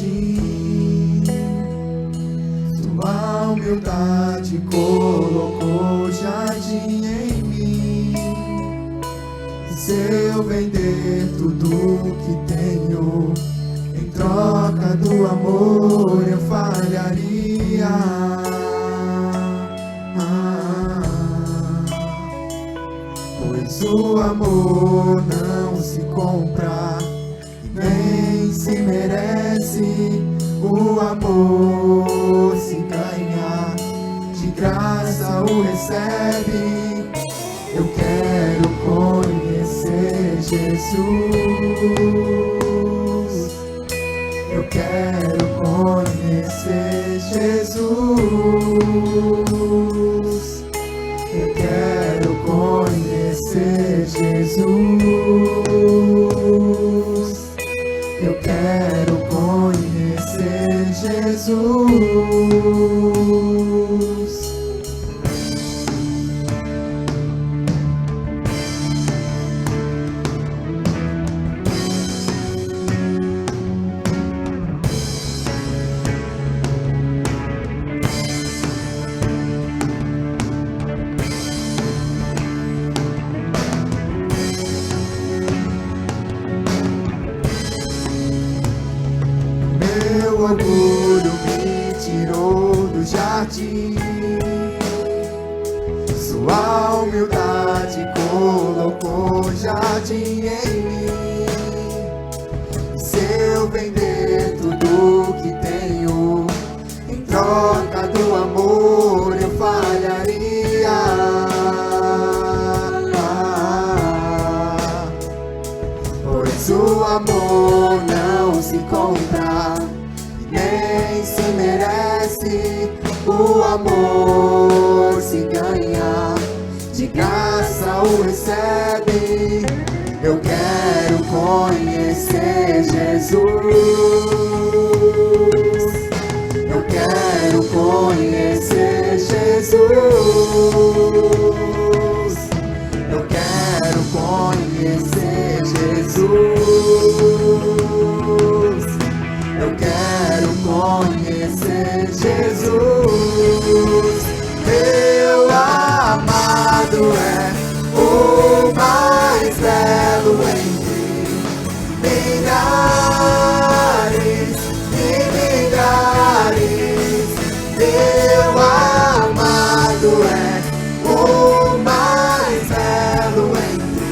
jardim. Tua humildade colocou jardim em mim. E se eu vender tudo que tenho, em troca do amor eu falharia. Pois o amor não se compra, nem se merece. O amor se ganha, de graça o recebe. Eu quero conhecer Jesus. Eu quero conhecer Jesus. Eu quero conhecer Jesus. Eu quero conhecer Jesus. Meu orgulho me tirou do jardim. Sua humildade colocou jardim em mim. Se eu vender tudo que tenho, em troca do amor eu falharia. Pois o amor não se compra, nem se merece. O amor se ganha, de graça o recebe. Eu quero conhecer Jesus. Eu quero conhecer Jesus. Eu quero conhecer Jesus. Eu quero conhecer Jesus. Meu amado é o mais belo entre milhares e milhares. Meu amado é o mais belo entre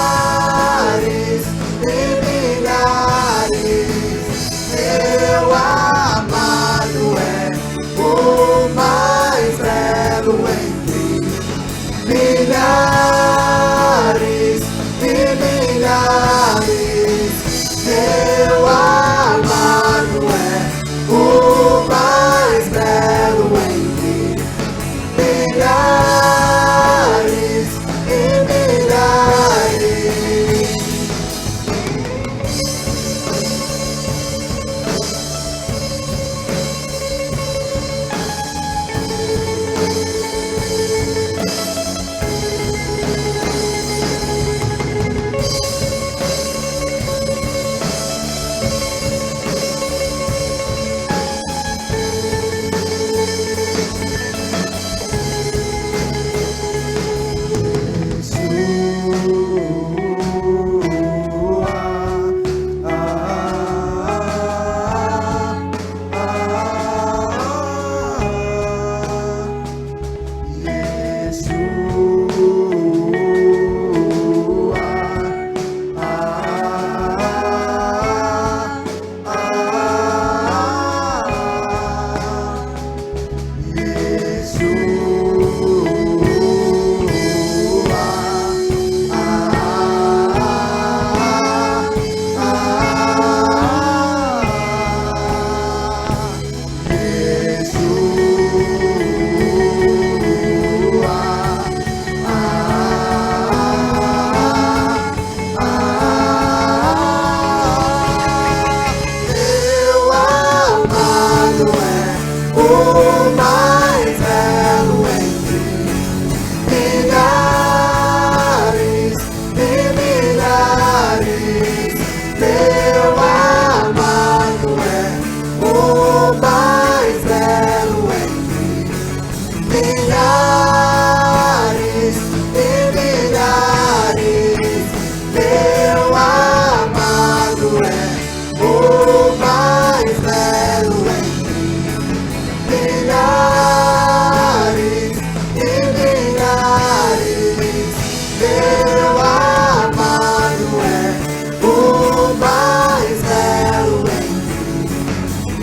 milhares e milhares. Meu amado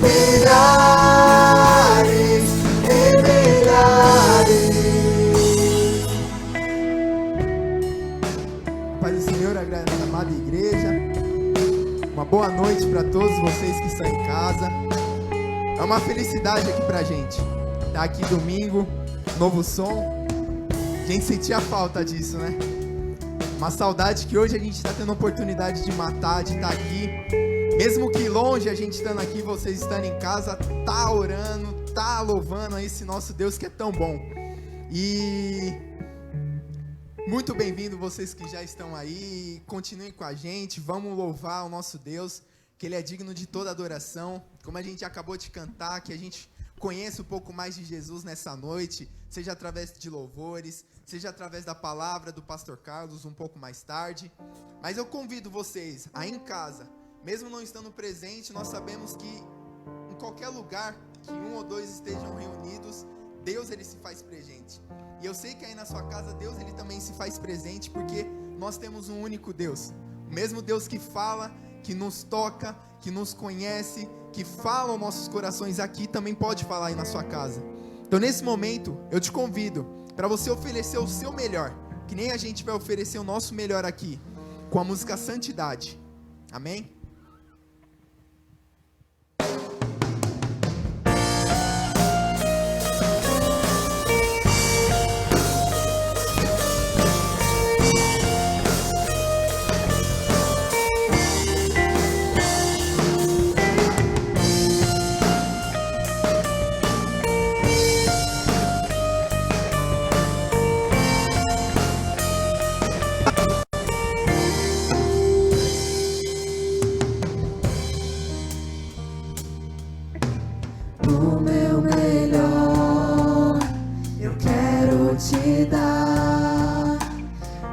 milhares e milhares. Pai do Senhor, amada igreja, uma boa noite para todos vocês que estão em casa. É uma felicidade aqui pra gente estar aqui domingo, novo som. A gente sentia falta disso, né? Uma saudade que hoje a gente está tendo a oportunidade de matar, de estar aqui. Mesmo que longe, a gente estando aqui, vocês estando em casa, tá orando, tá louvando a esse nosso Deus que é tão bom. E muito bem-vindo vocês que já estão aí. Continuem com a gente, vamos louvar o nosso Deus, que Ele é digno de toda adoração. Como a gente acabou de cantar, que a gente conheça um pouco mais de Jesus nessa noite, seja através de louvores, seja através da palavra do Pastor Carlos um pouco mais tarde. Mas eu convido vocês aí em casa, mesmo não estando presente, nós sabemos que em qualquer lugar que um ou dois estejam reunidos, Deus ele se faz presente. E eu sei que aí na sua casa Deus ele também se faz presente, porque nós temos um único Deus, o mesmo Deus que fala, que nos toca, que nos conhece, que fala aos nossos corações aqui, também pode falar aí na sua casa. Então nesse momento eu te convido para você oferecer o seu melhor, que nem a gente vai oferecer o nosso melhor aqui, com a música Santidade. Amém? O meu melhor eu quero te dar,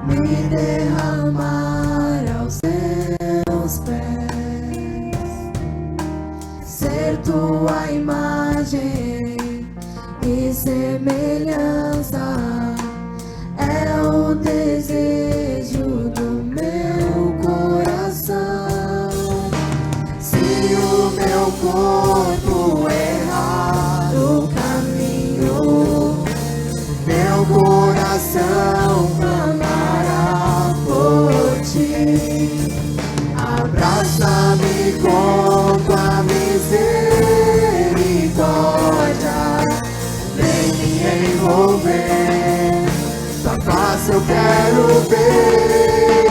me derramar aos teus pés, ser tua imagem e semelhança, é o desejo do meu coração. Se o meu corpo errar o caminho, meu coração clamará por ti. Abraça-me com tua misericórdia, vem me envolver. Tua face eu quero ver,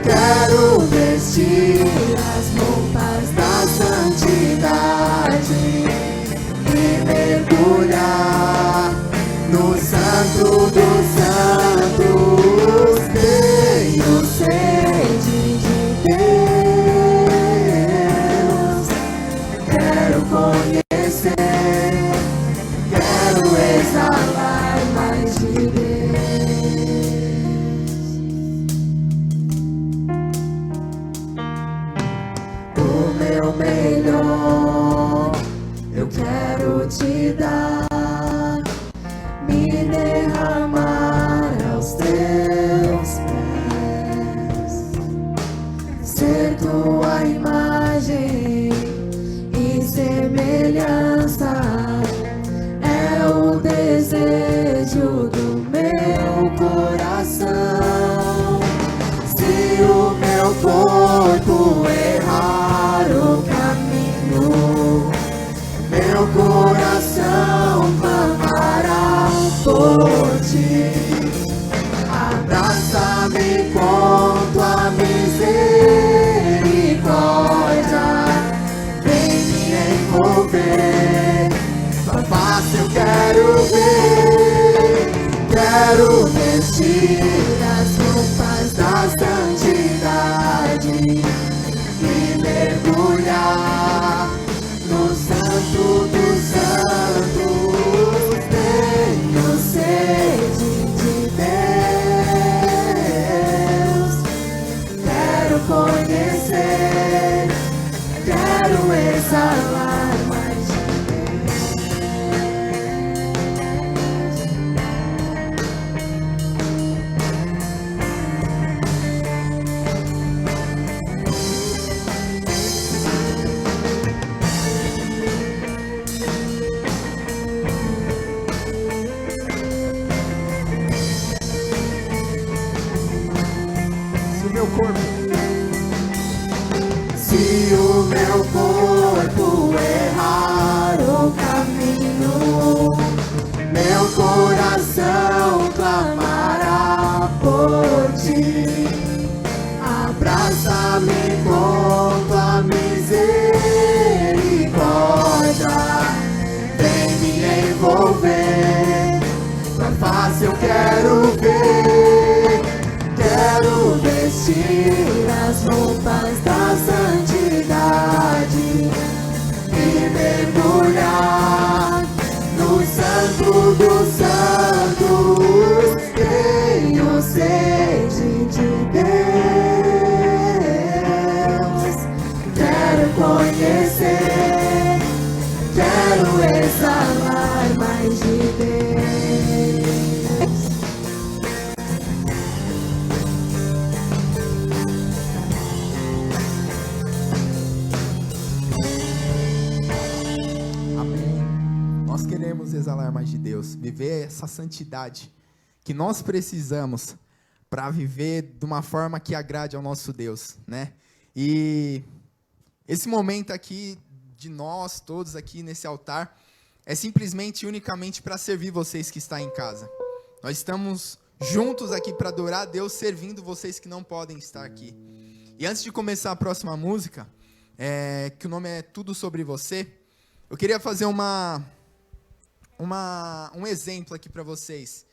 quero vestir as roupas da santidade e mergulhar no santo dos santos. Tenho sede de Deus, quero conhecer, quero exalar mais de Deus. O meu melhor eu quero te dar, me derramar aos teus pés, ser tua imagem e semelhança, é o desejo do meu coração. Se o meu corpo errar o caminho, meu coração quero exalar mais de Deus. Amém. Nós queremos exalar mais de Deus, viver essa santidade que nós precisamos para viver de uma forma que agrade ao nosso Deus, né? E esse momento aqui de nós todos aqui nesse altar é simplesmente e unicamente para servir vocês que estão em casa. Nós estamos juntos aqui para adorar a Deus, servindo vocês que não podem estar aqui. E antes de começar a próxima música, que o nome é Tudo Sobre Você, eu queria fazer um exemplo aqui para vocês.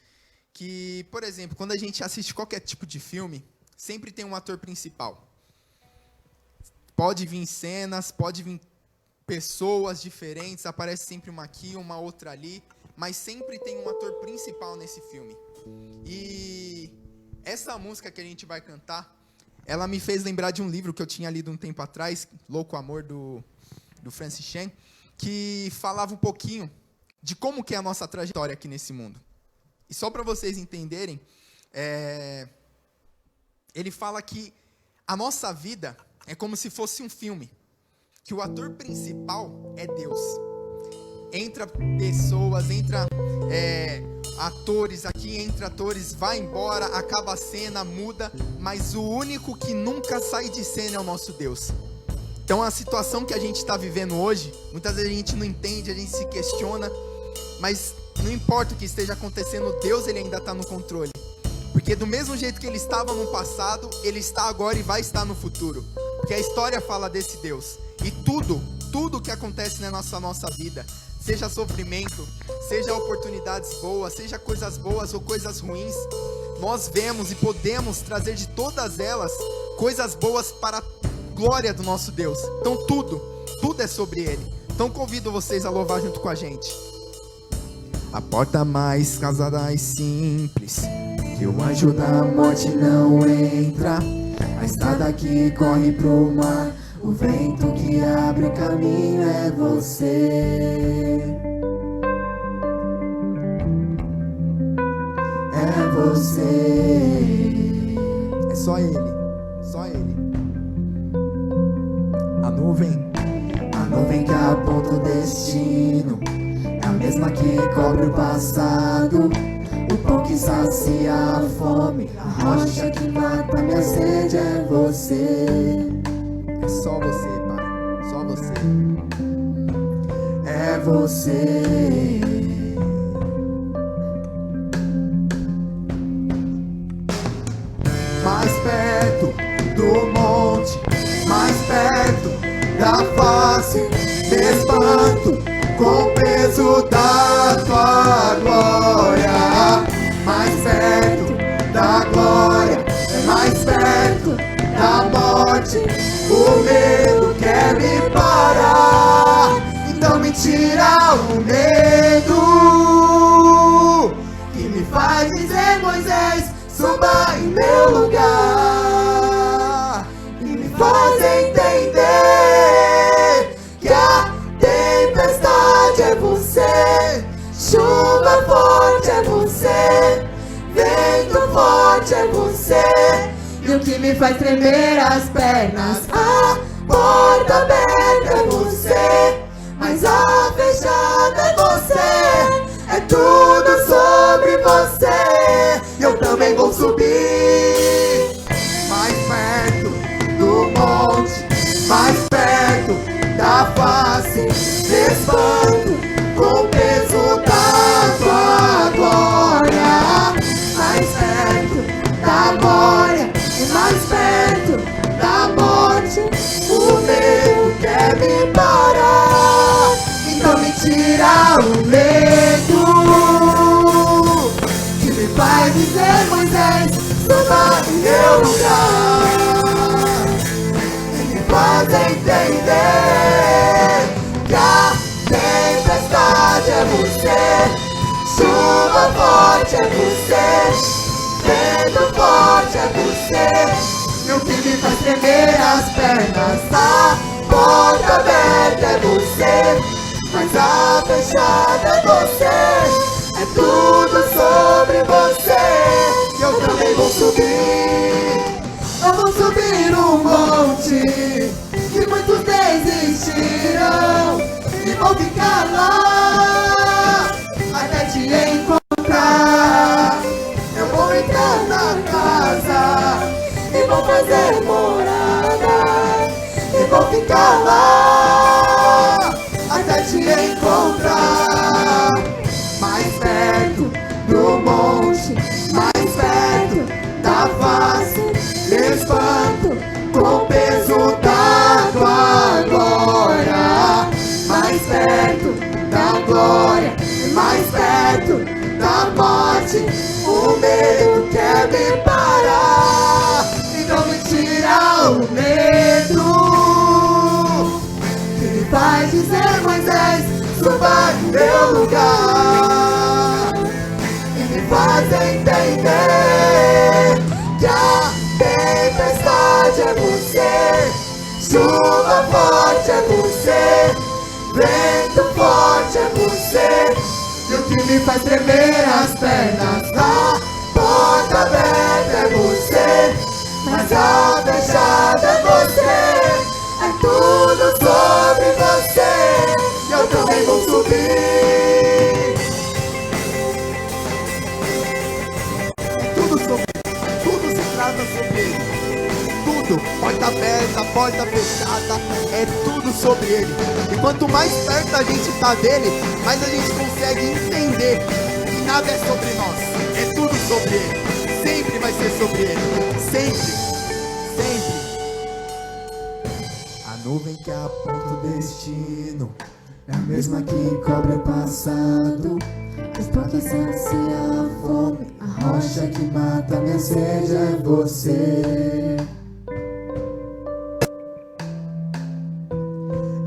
Que, por exemplo, quando a gente assiste qualquer tipo de filme, sempre tem um ator principal. Pode vir cenas, pode vir pessoas diferentes, aparece sempre uma aqui, uma outra ali, mas sempre tem um ator principal nesse filme. E essa música que a gente vai cantar, ela me fez lembrar de um livro que eu tinha lido um tempo atrás, Louco Amor, do Francis Chan, que falava um pouquinho de como que é a nossa trajetória aqui nesse mundo. E só para vocês entenderem, ele fala que a nossa vida é como se fosse um filme, que o ator principal é Deus. Entra pessoas, entra atores aqui, entra atores, vai embora, acaba a cena, muda, mas o único que nunca sai de cena é o nosso Deus. Então a situação que a gente está vivendo hoje, muitas vezes a gente não entende, a gente se questiona, mas não importa o que esteja acontecendo, Deus ele ainda está no controle. Porque do mesmo jeito que ele estava no passado, ele está agora e vai estar no futuro. Porque a história fala desse Deus. E tudo que acontece na nossa vida, seja sofrimento, seja oportunidades boas, seja coisas boas ou coisas ruins, nós vemos e podemos trazer de todas elas coisas boas para a glória do nosso Deus. Então tudo é sobre ele. Então convido vocês a louvar junto com a gente. A porta mais casada e simples, que o anjo da morte não entra. A estrada que corre pro mar, o vento que abre caminho é você. É você. É só ele, só ele. A nuvem que aponta o destino, é a mesma que cobre o passado. O pão que sacia a fome, a rocha que mata minha sede é você. É só você, Pai, só você. É você. Mais perto do monte, mais perto da face, me espanto com o peso da tua glória. Mais perto da glória, mais perto da morte, o medo quer me parar. Então me tira o medo que me faz dizer: Moisés, suba em meu lugar. E me faz entender que a tempestade é você, chuva forte é você, vento forte é você. E o que me faz tremer as pernas, a porta aberta é você, mas a fechada é você. É tudo sobre você. E eu também vou subir mais perto do monte, mais perto da face, me espanto com o peso da tua glória. Mais perto da glória, mais perto da morte, o medo quer me parar. Então me tira o medo que me faz dizer: Moisés, suba em meu lugar. E me faz entender que a tempestade é você, chuva forte é você, vento forte é você. E o que me faz tremer as pernas, a porta aberta é você, mas a fechada é você, é tudo sobre você. E eu também vou subir, eu vou subir um monte que muitos desistiram, e vou ficar lá até te encontrar. Eu vou entrar na casa e vou fazer morada, e vou ficar lá até te encontrar. Mais perto do monte, mais perto da face, espanto com o peso da tua glória. Mais perto da glória, mais perto da morte, o medo quer me parar. Então me tira o medo que me faz dizer: Moisés, suba no meu lugar, e me faz entender que a tempestade é você, chuva forte é você, vento forte é você, e o que me faz tremer as pernas na porta aberta é você, mas a fechada é você, é tudo sobre você, e eu também vou subir. É tudo sobre ele, tudo se trata sobre ele. Tudo, porta aberta, porta fechada, é tudo sobre ele. E quanto mais perto a gente está dele, mais a gente consegue entender que nada é sobre nós, é tudo sobre ele. Sempre vai ser sobre ele, sempre, sempre. A nuvem que aponta o destino é a mesma que cobre o passado. Mas porque sacia a fome, a rocha que mata minha sede é você.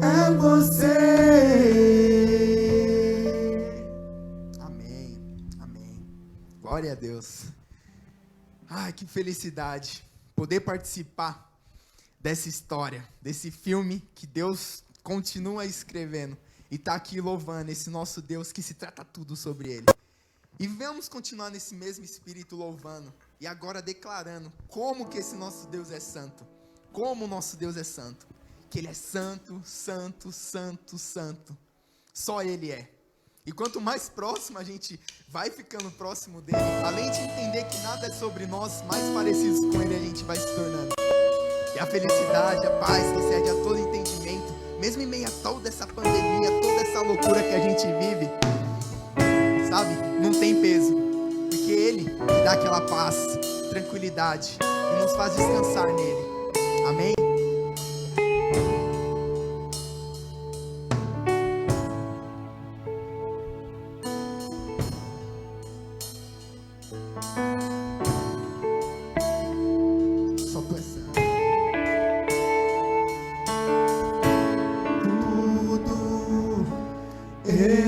É você. Amém, amém. Glória a Deus. Ai, que felicidade poder participar dessa história, desse filme que Deus continua escrevendo e tá aqui louvando esse nosso Deus que se trata tudo sobre ele. E vamos continuar nesse mesmo espírito louvando e agora declarando como que esse nosso Deus é santo, como o nosso Deus é santo, que ele é santo, santo, santo, santo. Só ele é. E quanto mais próximo a gente vai ficando próximo dele, além de entender que nada é sobre nós, mais parecidos com ele a gente vai se tornando. E a felicidade, a paz que excede a todo entendimento, mesmo em meio a toda essa pandemia, toda essa loucura que a gente vive, sabe, não tem peso, porque ele que dá aquela paz, tranquilidade e nos faz descansar nele. Amém? Só tu é santo.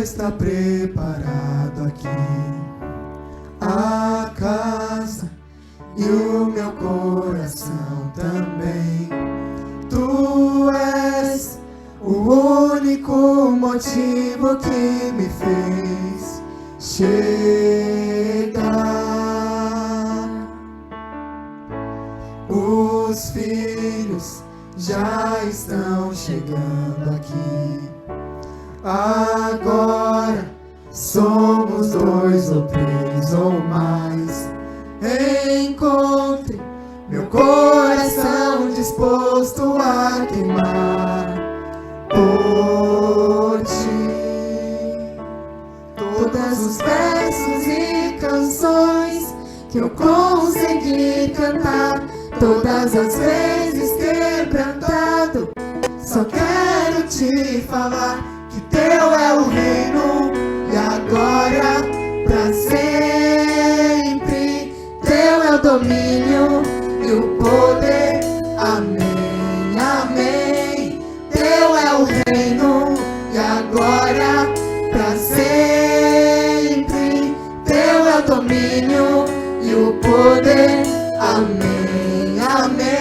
Está preparado aqui a casa e o meu coração também. Tu és o único motivo que me fez chegar. Os filhos já estão chegando aqui. Agora somos 2 ou 3 ou mais. Encontre meu coração disposto a queimar por ti. Todos os versos e canções que eu consegui cantar, todas as vezes quebrantado, só quero te falar que teu é o reino e agora pra sempre. Teu é o domínio e o poder. Amém, amém. Teu é o reino e agora pra sempre. Teu é o domínio e o poder. Amém, amém.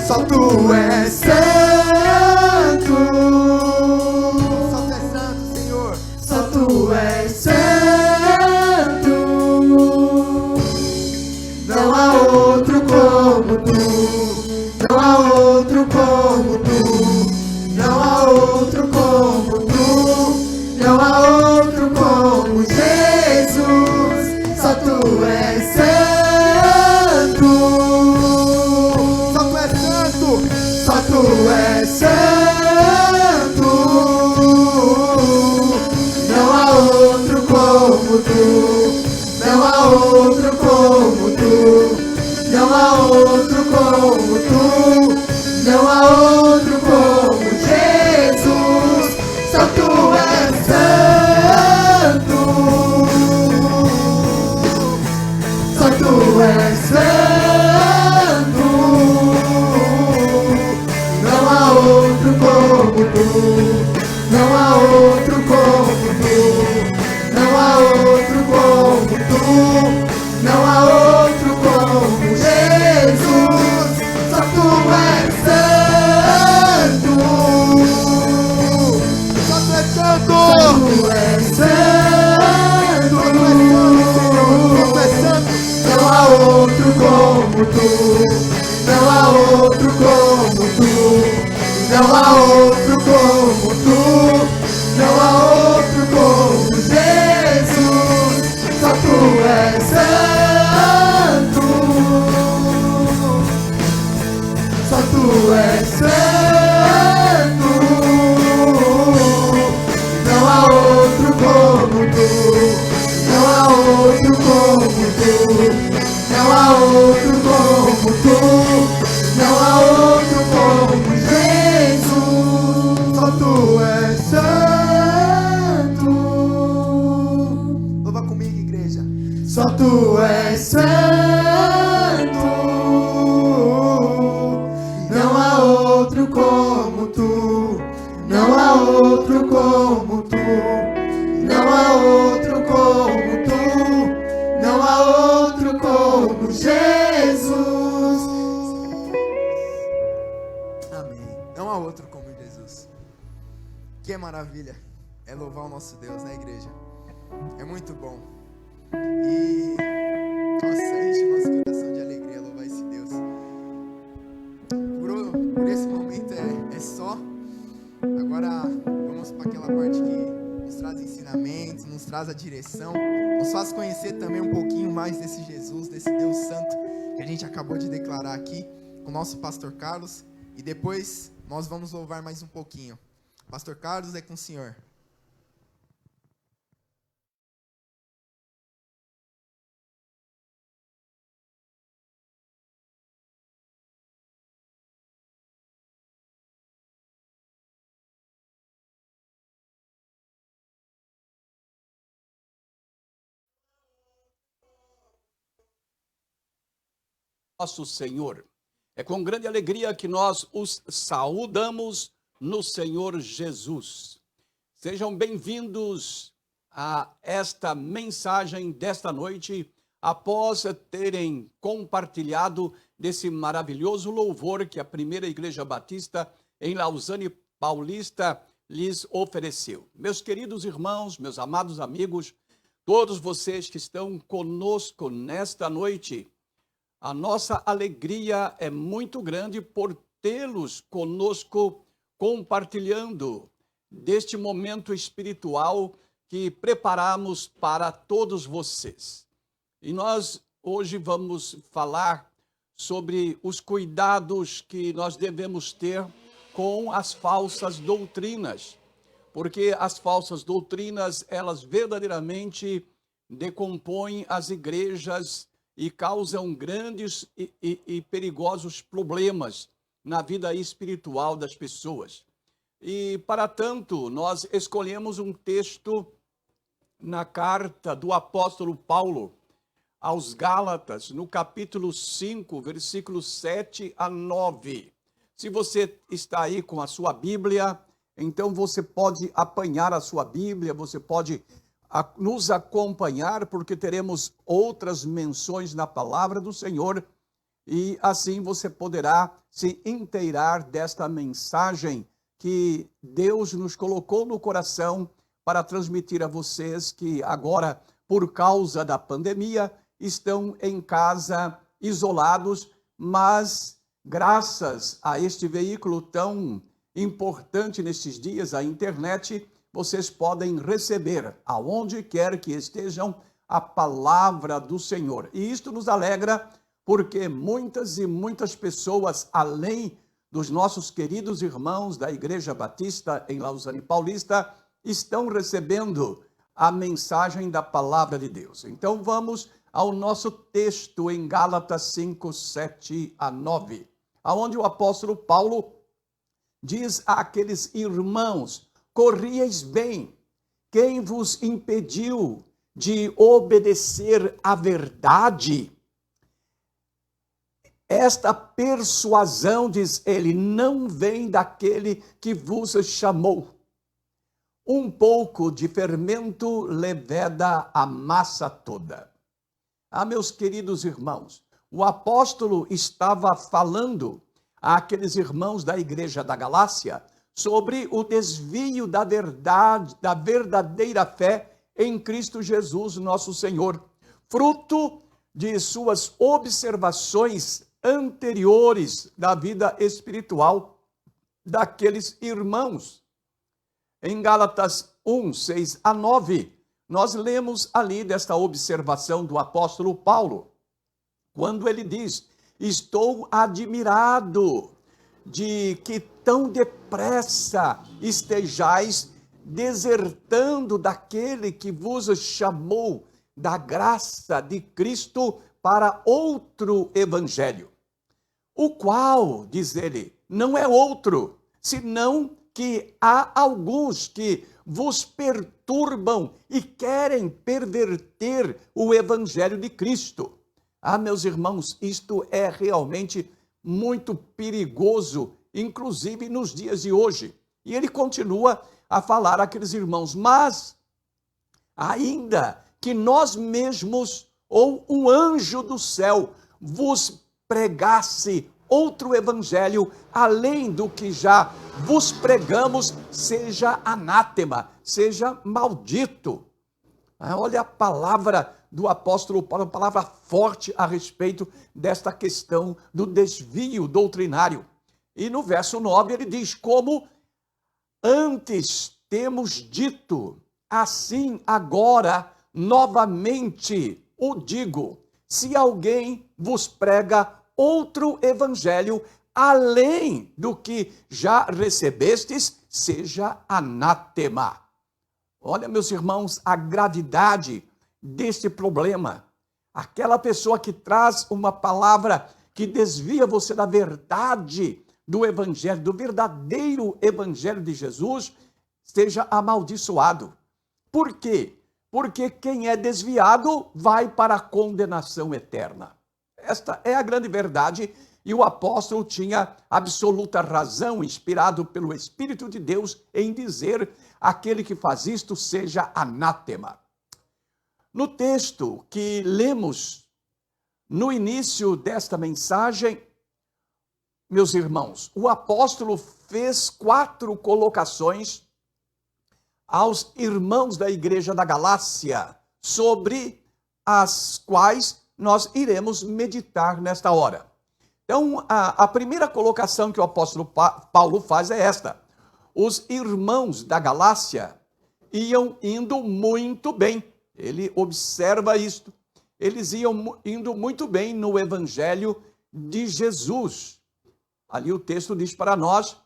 Só tu és santo. Só tu és santo, Senhor. Só tu és santo. Não há outro como tu. Não há outro como tu. Não há outro como tu. Não há outro como Jesus. Só tu és santo. Só tu és santo. Não há outro como tu. Não há outro como tu. Não há outro como tu. Não há outro como Jesus. Só tu és santo. Só tu és santo. Não há outro como tu. Não há outro como tu. Não há outro como Jesus. Só tu és santo. Só tu és santo. Só tu és santo. Só tu és santo. Não há outro como tu. Não há outro como tu. Não há outro como tu. Não há outro como Jesus. Só tu és santo. Só tu és santo. Não há outro como tu. Não há outro como tu. Não há outro como tu. Não há outro como Jesus. Só tu és santo. Louva comigo, igreja. Só tu és santo. Não há outro como tu. Não há outro como tu. Não há outro como tu. Não há outro como Jesus. Amém. Não há outro como Jesus. Que maravilha é louvar o nosso Deus, né, igreja? É muito bom. E nossa, enche o nosso coração de alegria louvar esse Deus. Por esse momento é só. Agora vamos para aquela parte que nos traz ensinamentos, nos traz a direção, nos faz conhecer também um pouquinho mais desse Jesus, desse Deus Santo que a gente acabou de declarar aqui com o nosso pastor Carlos. E depois nós vamos louvar mais um pouquinho. Pastor Carlos, é com o senhor. Nosso Senhor. É com grande alegria que nós os saudamos no Senhor Jesus. Sejam bem-vindos a esta mensagem desta noite, após terem compartilhado desse maravilhoso louvor que a Primeira Igreja Batista em Lausanne Paulista lhes ofereceu. Meus queridos irmãos, meus amados amigos, todos vocês que estão conosco nesta noite, a nossa alegria é muito grande por tê-los conosco compartilhando deste momento espiritual que preparamos para todos vocês. E nós hoje vamos falar sobre os cuidados que nós devemos ter com as falsas doutrinas, porque as falsas doutrinas, elas verdadeiramente decompõem as igrejas e causam grandes e perigosos problemas na vida espiritual das pessoas. E, para tanto, nós escolhemos um texto na carta do apóstolo Paulo aos Gálatas, no capítulo 5, versículos 7 a 9. Se você está aí com a sua Bíblia, então você pode apanhar a sua Bíblia, você pode nos acompanhar, porque teremos outras menções na palavra do Senhor, e assim você poderá se inteirar desta mensagem que Deus nos colocou no coração para transmitir a vocês que agora, por causa da pandemia, estão em casa isolados, mas graças a este veículo tão importante nesses dias, a internet, vocês podem receber, aonde quer que estejam, a palavra do Senhor. E isto nos alegra, porque muitas e muitas pessoas, além dos nossos queridos irmãos da Igreja Batista em Lausanne Paulista, estão recebendo a mensagem da palavra de Deus. Então vamos ao nosso texto em Gálatas 5, 7 a 9, aonde o apóstolo Paulo diz àqueles irmãos: corrieis bem, quem vos impediu de obedecer à verdade? Esta persuasão, diz ele, não vem daquele que vos chamou. Um pouco de fermento leveda a massa toda. Meus queridos irmãos, o apóstolo estava falando àqueles irmãos da igreja da Galácia sobre o desvio da verdade, da verdadeira fé em Cristo Jesus, nosso Senhor, fruto de suas observações anteriores da vida espiritual daqueles irmãos. Em Gálatas 1, 6 a 9, nós lemos ali desta observação do apóstolo Paulo, quando ele diz: estou admirado de que tão depressa estejais desertando daquele que vos chamou da graça de Cristo para outro evangelho, o qual, diz ele, não é outro, senão que há alguns que vos perturbam e querem perverter o evangelho de Cristo. Meus irmãos, isto é realmente muito perigoso, inclusive nos dias de hoje. E ele continua a falar àqueles irmãos: mas, ainda que nós mesmos ou um anjo do céu vos pregasse outro evangelho, além do que já vos pregamos, seja anátema, seja maldito. Olha a palavra do apóstolo Paulo, uma palavra forte a respeito desta questão do desvio doutrinário. E no verso 9 ele diz: como antes temos dito, assim agora novamente o digo, se alguém vos prega outro evangelho, além do que já recebestes, seja anátema. Olha, meus irmãos, a gravidade deste problema. Aquela pessoa que traz uma palavra que desvia você da verdade do evangelho, do verdadeiro evangelho de Jesus, seja amaldiçoado. Por quê? Porque quem é desviado vai para a condenação eterna. Esta é a grande verdade, e o apóstolo tinha absoluta razão, inspirado pelo Espírito de Deus, em dizer: aquele que faz isto seja anátema. No texto que lemos no início desta mensagem, meus irmãos, o apóstolo fez 4 colocações aos irmãos da igreja da Galácia, sobre as quais nós iremos meditar nesta hora. Então, a primeira colocação que o apóstolo Paulo faz é esta: os irmãos da Galácia iam indo muito bem. Ele observa isto. Eles iam indo muito bem no evangelho de Jesus. Ali o texto diz para nós: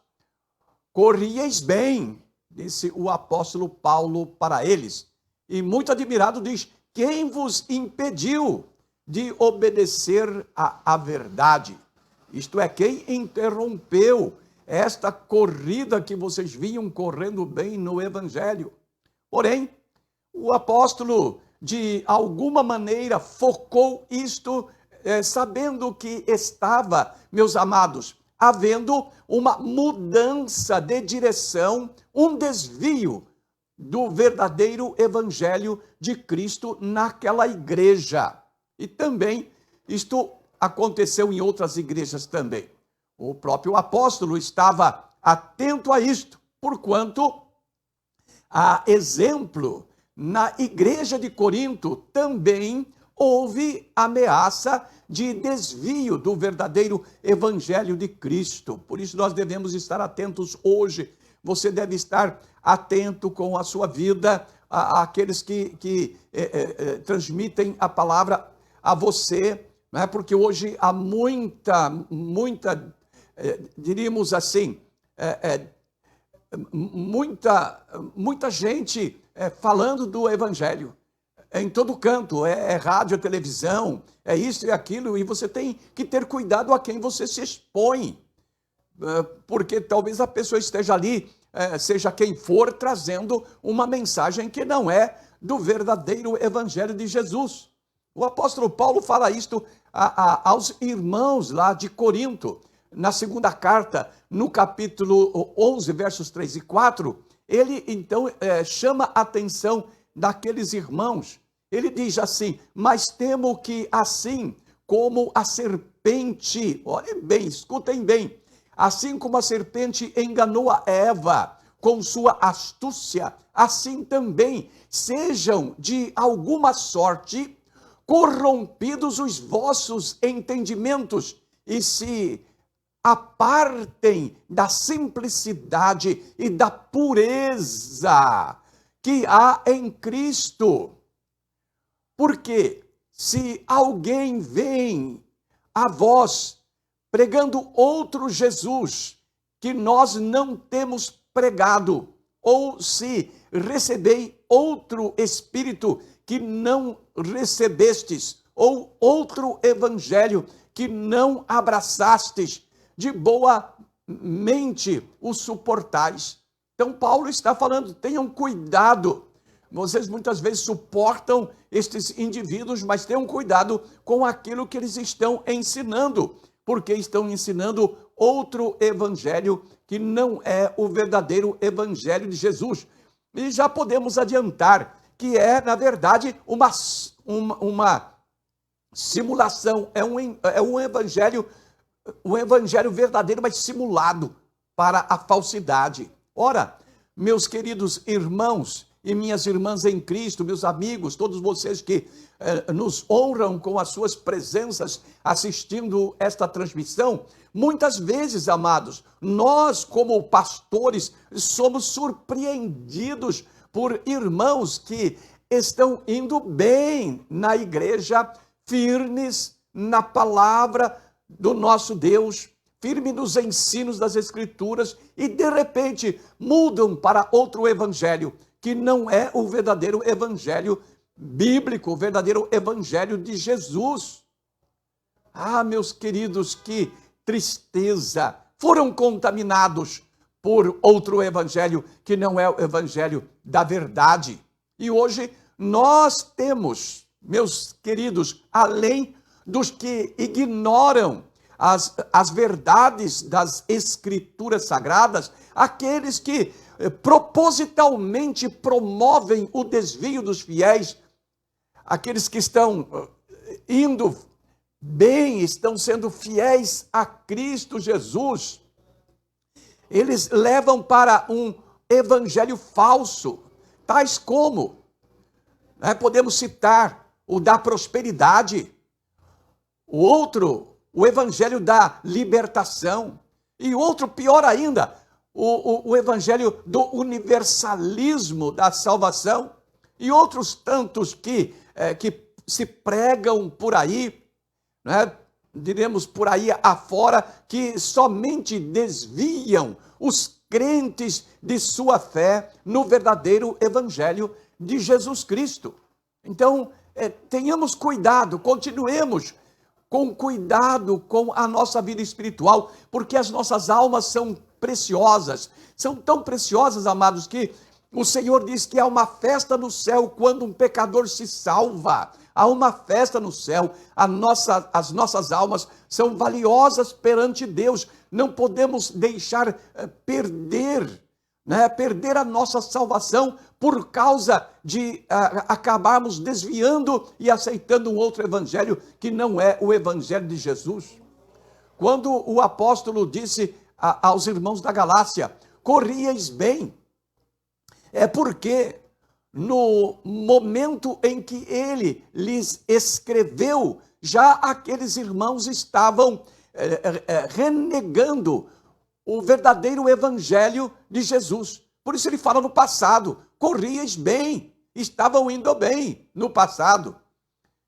corrieis bem, disse o apóstolo Paulo para eles. E muito admirado diz, quem vos impediu de obedecer à verdade? Isto é, quem interrompeu esta corrida que vocês vinham correndo bem no Evangelho? Porém, o apóstolo, de alguma maneira, focou isto, sabendo que estava, meus amados, havendo uma mudança de direção, um desvio do verdadeiro Evangelho de Cristo naquela igreja. E também, isto aconteceu em outras igrejas também. O próprio apóstolo estava atento a isto, porquanto, a exemplo, na igreja de Corinto também houve ameaça de desvio do verdadeiro evangelho de Cristo. Por isso nós devemos estar atentos hoje. Você deve estar atento com a sua vida, àqueles que transmitem a palavra a você, né? Porque hoje há muita, diríamos assim, muita gente falando do evangelho. Em todo canto, é rádio, é televisão, é isso e aquilo, e você tem que ter cuidado a quem você se expõe, porque talvez a pessoa esteja ali, seja quem for, trazendo uma mensagem que não é do verdadeiro evangelho de Jesus. O apóstolo Paulo fala isto aos irmãos lá de Corinto, na segunda carta, no capítulo 11, versos 3 e 4, ele então chama a atenção daqueles irmãos. Ele diz assim, mas temo que assim como a serpente, olhem bem, escutem bem, assim como a serpente enganou a Eva com sua astúcia, assim também sejam de alguma sorte corrompidos os vossos entendimentos e se apartem da simplicidade e da pureza que há em Cristo. Porque se alguém vem a vós pregando outro Jesus que nós não temos pregado, ou se recebei outro Espírito que não recebestes, ou outro evangelho que não abraçastes, de boa mente o suportais. Então Paulo está falando, tenham cuidado. Vocês muitas vezes suportam estes indivíduos, mas tenham cuidado com aquilo que eles estão ensinando, porque estão ensinando outro evangelho que não é o verdadeiro evangelho de Jesus. E já podemos adiantar que é, na verdade, uma simulação, é um evangelho verdadeiro, mas simulado para a falsidade. Ora, meus queridos irmãos e minhas irmãs em Cristo, meus amigos, todos vocês que nos honram com as suas presenças assistindo esta transmissão, muitas vezes, amados, nós como pastores somos surpreendidos por irmãos que estão indo bem na igreja, firmes na palavra do nosso Deus, firmes nos ensinos das Escrituras e de repente mudam para outro evangelho, que não é o verdadeiro evangelho bíblico, o verdadeiro evangelho de Jesus. Ah, meus queridos, que tristeza! Foram contaminados por outro evangelho que não é o evangelho da verdade. E hoje nós temos, meus queridos, além dos que ignoram as verdades das Escrituras Sagradas, aqueles que propositalmente promovem o desvio dos fiéis, aqueles que estão indo bem, estão sendo fiéis a Cristo Jesus, eles levam para um evangelho falso, tais como, podemos citar o da prosperidade, o outro, o evangelho da libertação, e outro, pior ainda, o evangelho do universalismo da salvação, e outros tantos que se pregam por aí, diremos por aí afora, que somente desviam os crentes de sua fé no verdadeiro evangelho de Jesus Cristo. Então, tenhamos cuidado, continuemos com cuidado com a nossa vida espiritual, porque as nossas almas são preciosas, são tão preciosas, amados, que o Senhor diz que há uma festa no céu quando um pecador se salva. Há uma festa no céu. As nossas almas são valiosas perante Deus. Não podemos deixar perder a nossa salvação por causa de acabarmos desviando e aceitando um outro evangelho que não é o evangelho de Jesus. Quando o apóstolo disse aos irmãos da Galácia: corrieis bem, é porque no momento em que ele lhes escreveu, já aqueles irmãos estavam renegando o verdadeiro evangelho de Jesus. Por isso ele fala no passado: corrieis bem, estavam indo bem no passado.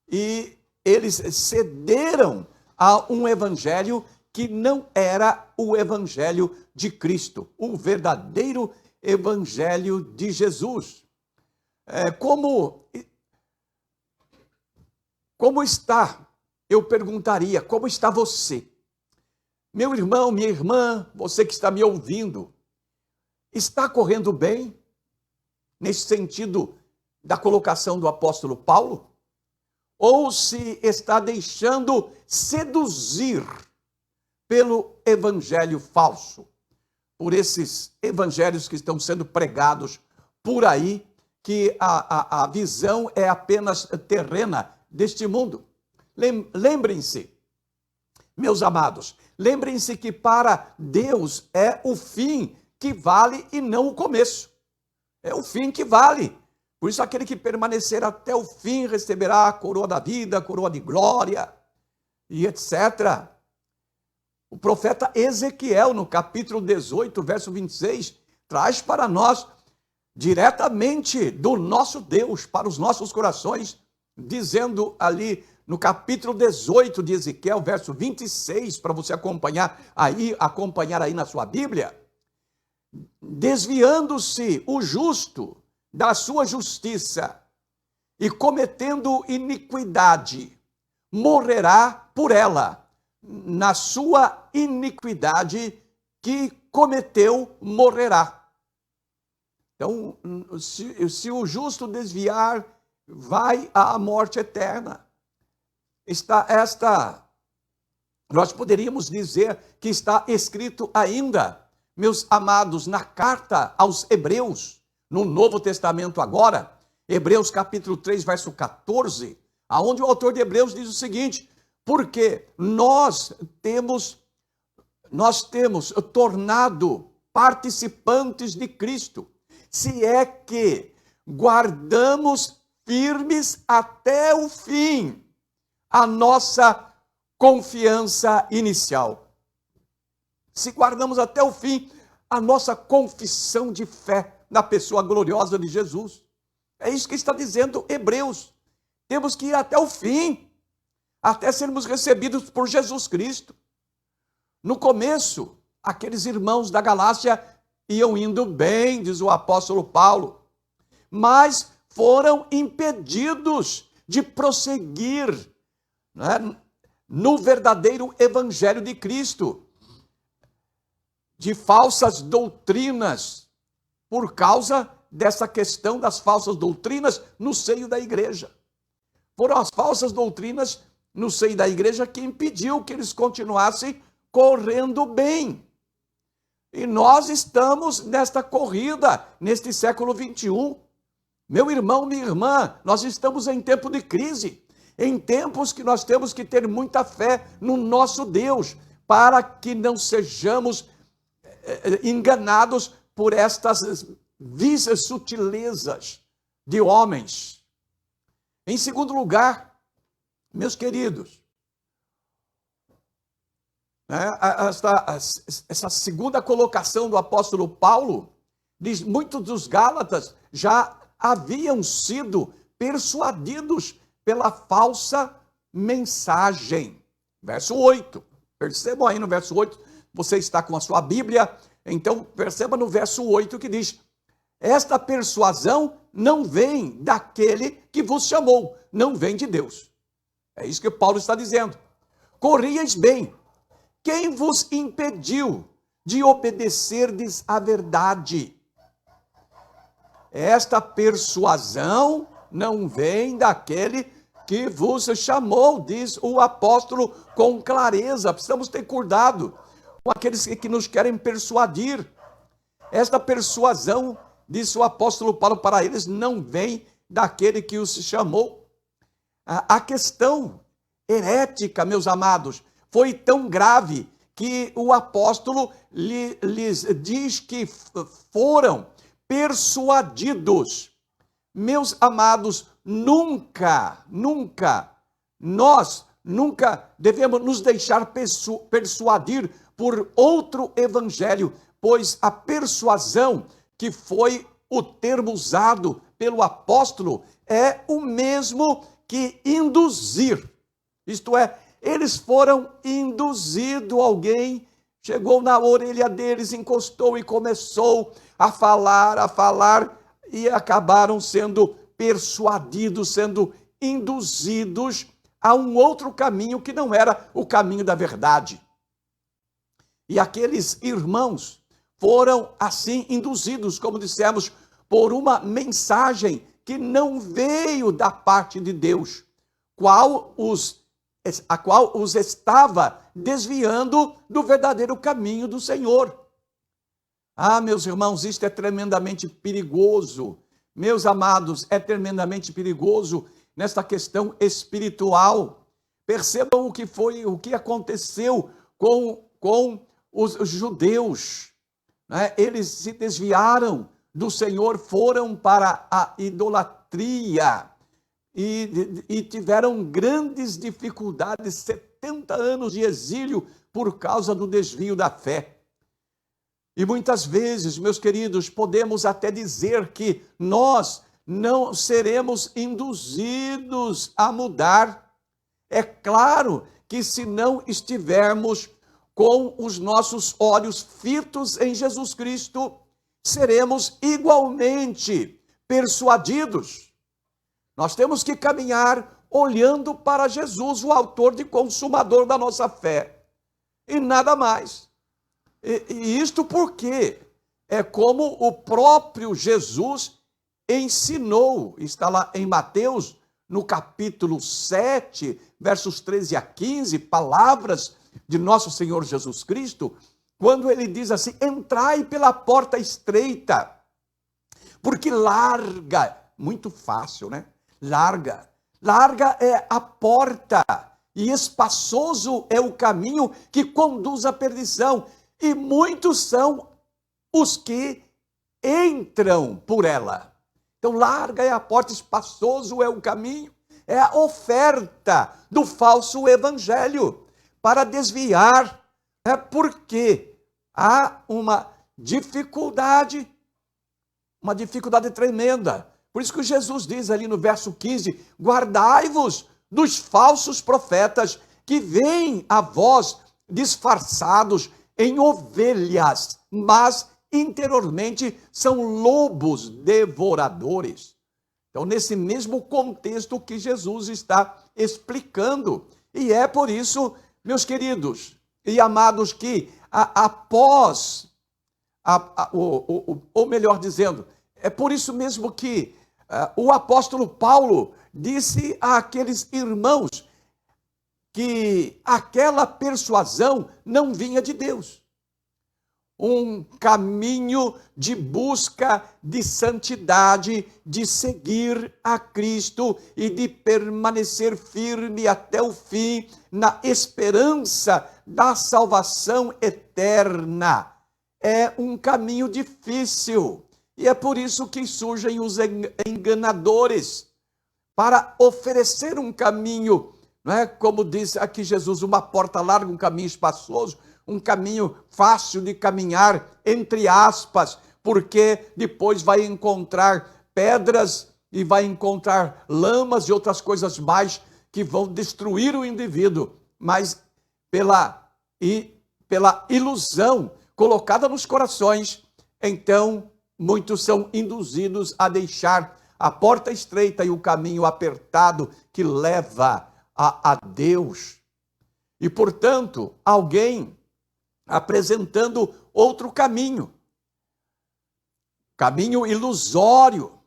E eles cederam a um evangelho que não era o evangelho de Cristo, o verdadeiro evangelho de Jesus. Como está, eu perguntaria, como está você? Meu irmão, minha irmã, você que está me ouvindo, está correndo bem nesse sentido da colocação do apóstolo Paulo? Ou se está deixando seduzir pelo evangelho falso, por esses evangelhos que estão sendo pregados por aí, que a visão é apenas terrena deste mundo? Lembrem-se, meus amados, lembrem-se que para Deus é o fim que vale e não o começo. É o fim que vale. Por isso aquele que permanecer até o fim receberá a coroa da vida, a coroa de glória e etc. O profeta Ezequiel, no capítulo 18, verso 26, traz para nós, diretamente do nosso Deus, para os nossos corações, dizendo ali no capítulo 18 de Ezequiel, verso 26, para você acompanhar aí na sua Bíblia: desviando-se o justo da sua justiça e cometendo iniquidade, morrerá por ela. Na sua iniquidade que cometeu, morrerá. Então, se o justo desviar, vai à morte eterna. Nós poderíamos dizer que está escrito ainda, meus amados, na carta aos Hebreus, no Novo Testamento agora, Hebreus capítulo 3, verso 14, aonde o autor de Hebreus diz o seguinte: porque nós temos tornado participantes de Cristo, se é que guardamos firmes até o fim a nossa confiança inicial. Se guardamos até o fim a nossa confissão de fé na pessoa gloriosa de Jesus. É isso que está dizendo Hebreus. Temos que ir até o fim, até sermos recebidos por Jesus Cristo. No começo, aqueles irmãos da Galácia iam indo bem, diz o apóstolo Paulo, mas foram impedidos de prosseguir, no verdadeiro evangelho de Cristo, de falsas doutrinas, por causa dessa questão das falsas doutrinas no seio da igreja. Foram as falsas doutrinas no seio da igreja que impediu que eles continuassem correndo bem. E nós estamos nesta corrida, neste século 21. Meu irmão, minha irmã, nós estamos em tempo de crise, em tempos que nós temos que ter muita fé no nosso Deus, para que não sejamos enganados por estas vis sutilezas de homens. Em segundo lugar, meus queridos, essa segunda colocação do apóstolo Paulo diz: muitos dos Gálatas já haviam sido persuadidos pela falsa mensagem. Verso 8. Percebam aí no verso 8, você está com a sua Bíblia, então perceba no verso 8 que diz: esta persuasão não vem daquele que vos chamou, não vem de Deus. É isso que Paulo está dizendo. Corrieis bem. Quem vos impediu de obedecerdes à verdade? Esta persuasão não vem daquele que vos chamou, diz o apóstolo com clareza. Precisamos ter cuidado com aqueles que nos querem persuadir. Esta persuasão, disse o apóstolo Paulo para eles, não vem daquele que os chamou. A questão herética, meus amados, foi tão grave que o apóstolo lhes diz que foram persuadidos. Meus amados, nós nunca devemos nos deixar persuadir por outro evangelho, pois a persuasão, que foi o termo usado pelo apóstolo, é o mesmo que induzir. Isto é, eles foram induzidos, alguém chegou na orelha deles, encostou e começou a falar, e acabaram sendo persuadidos, sendo induzidos a um outro caminho que não era o caminho da verdade. E aqueles irmãos foram assim induzidos, como dissemos, por uma mensagem que não veio da parte de Deus, a qual os estava desviando do verdadeiro caminho do Senhor. Ah, meus irmãos, isto é tremendamente perigoso. Meus amados, é tremendamente perigoso nesta questão espiritual. Percebam o que aconteceu com os judeus, né? Eles se desviaram do Senhor, foram para a idolatria e tiveram grandes dificuldades, 70 anos de exílio por causa do desvio da fé. E muitas vezes, meus queridos, podemos até dizer que nós não seremos induzidos a mudar. É claro que se não estivermos com os nossos olhos fitos em Jesus Cristo, seremos igualmente persuadidos. Nós temos que caminhar olhando para Jesus, o autor e consumador da nossa fé, e nada mais. E isto porque é como o próprio Jesus ensinou, está lá em Mateus, no capítulo 7, versos 13 a 15, palavras de nosso Senhor Jesus Cristo, quando ele diz assim: entrai pela porta estreita, porque larga, muito fácil, né? Larga é a porta, e espaçoso é o caminho que conduz à perdição, e muitos são os que entram por ela. Então, larga é a porta, espaçoso é o caminho, é a oferta do falso evangelho para desviar, porque há uma dificuldade tremenda. Por isso que Jesus diz ali no verso 15: guardai-vos dos falsos profetas que vêm a vós disfarçados em ovelhas, mas interiormente são lobos devoradores. Então, nesse mesmo contexto que Jesus está explicando. E é por isso, meus queridos e amados, que ou melhor dizendo, é por isso mesmo que o apóstolo Paulo disse àqueles irmãos que aquela persuasão não vinha de Deus. Um caminho de busca de santidade, de seguir a Cristo e de permanecer firme até o fim na esperança da salvação eterna. É um caminho difícil e é por isso que surgem os enganadores para oferecer um caminho, não é? Como diz aqui Jesus, uma porta larga, um caminho espaçoso, um caminho fácil de caminhar, entre aspas, porque depois vai encontrar pedras e vai encontrar lamas e outras coisas mais que vão destruir o indivíduo. Mas pela ilusão colocada nos corações, então muitos são induzidos a deixar a porta estreita e o caminho apertado que leva a Deus. E, portanto, alguém apresentando outro caminho ilusório,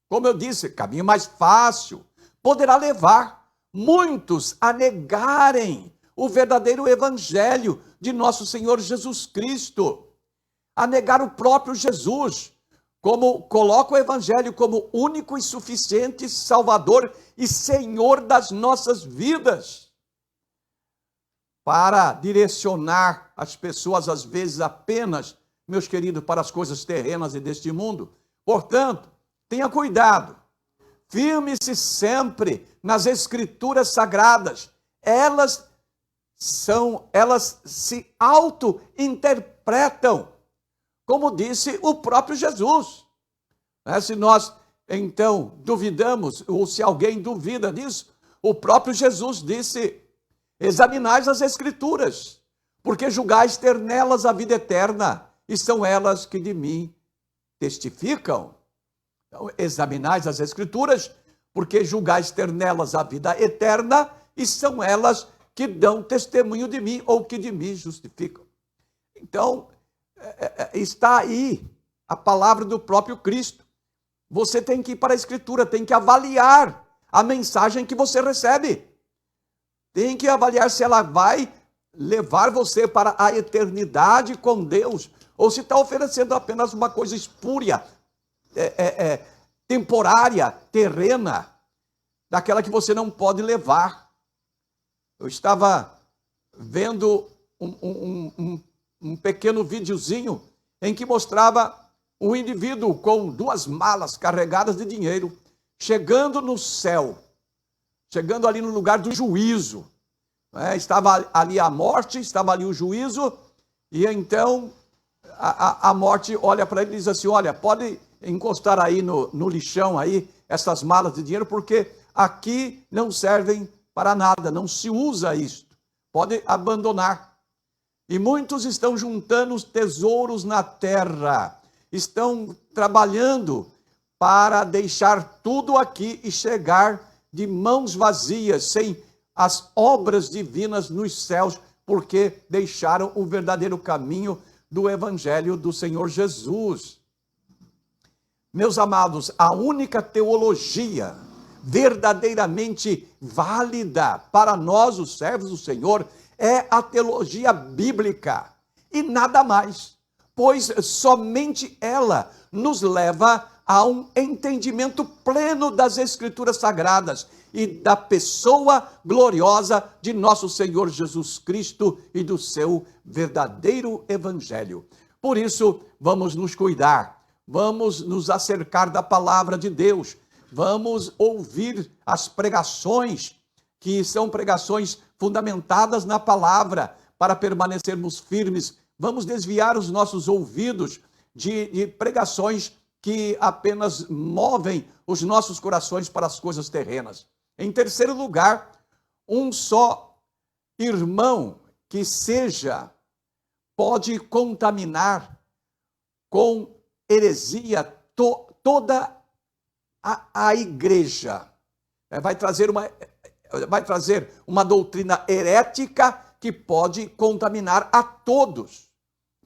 como eu disse, caminho mais fácil, poderá levar muitos a negarem o verdadeiro evangelho de nosso Senhor Jesus Cristo, a negar o próprio Jesus, como coloca o evangelho como único e suficiente Salvador e Senhor das nossas vidas, para direcionar as pessoas, às vezes, apenas, meus queridos, para as coisas terrenas e deste mundo. Portanto, tenha cuidado, firme-se sempre nas Escrituras Sagradas. Elas se auto-interpretam, como disse o próprio Jesus. Se nós, então, duvidamos, ou se alguém duvida disso, o próprio Jesus disse: examinais as Escrituras, porque julgais ter nelas a vida eterna, e são elas que de mim testificam. Então, examinais as Escrituras, porque julgais ter nelas a vida eterna, e são elas que dão testemunho de mim, ou que de mim justificam. Então, está aí a palavra do próprio Cristo. Você tem que ir para a Escritura, tem que avaliar a mensagem que você recebe. Tem que avaliar se ela vai levar você para a eternidade com Deus, ou se está oferecendo apenas uma coisa espúria, temporária, terrena, daquela que você não pode levar. Eu estava vendo um pequeno videozinho em que mostrava um indivíduo com 2 malas carregadas de dinheiro, chegando no céu, chegando ali no lugar do juízo. Estava ali a morte, estava ali o juízo, e então a morte olha para ele e diz assim: olha, pode encostar aí no lixão aí essas malas de dinheiro, porque aqui não servem para nada, não se usa isto, pode abandonar. E muitos estão juntando tesouros na terra, estão trabalhando para deixar tudo aqui e chegar de mãos vazias, sem as obras divinas nos céus, porque deixaram o verdadeiro caminho do Evangelho do Senhor Jesus. Meus amados, a única teologia verdadeiramente válida para nós, os servos do Senhor, é a teologia bíblica e nada mais, pois somente ela nos leva a um entendimento pleno das Escrituras Sagradas e da pessoa gloriosa de nosso Senhor Jesus Cristo e do seu verdadeiro Evangelho. Por isso, vamos nos cuidar, vamos nos acercar da palavra de Deus, vamos ouvir as pregações, que são pregações fundamentadas na palavra, para permanecermos firmes. Vamos desviar os nossos ouvidos de pregações que apenas movem os nossos corações para as coisas terrenas. Em terceiro lugar, um só irmão que seja pode contaminar com heresia toda a igreja. Vai trazer uma doutrina herética que pode contaminar a todos.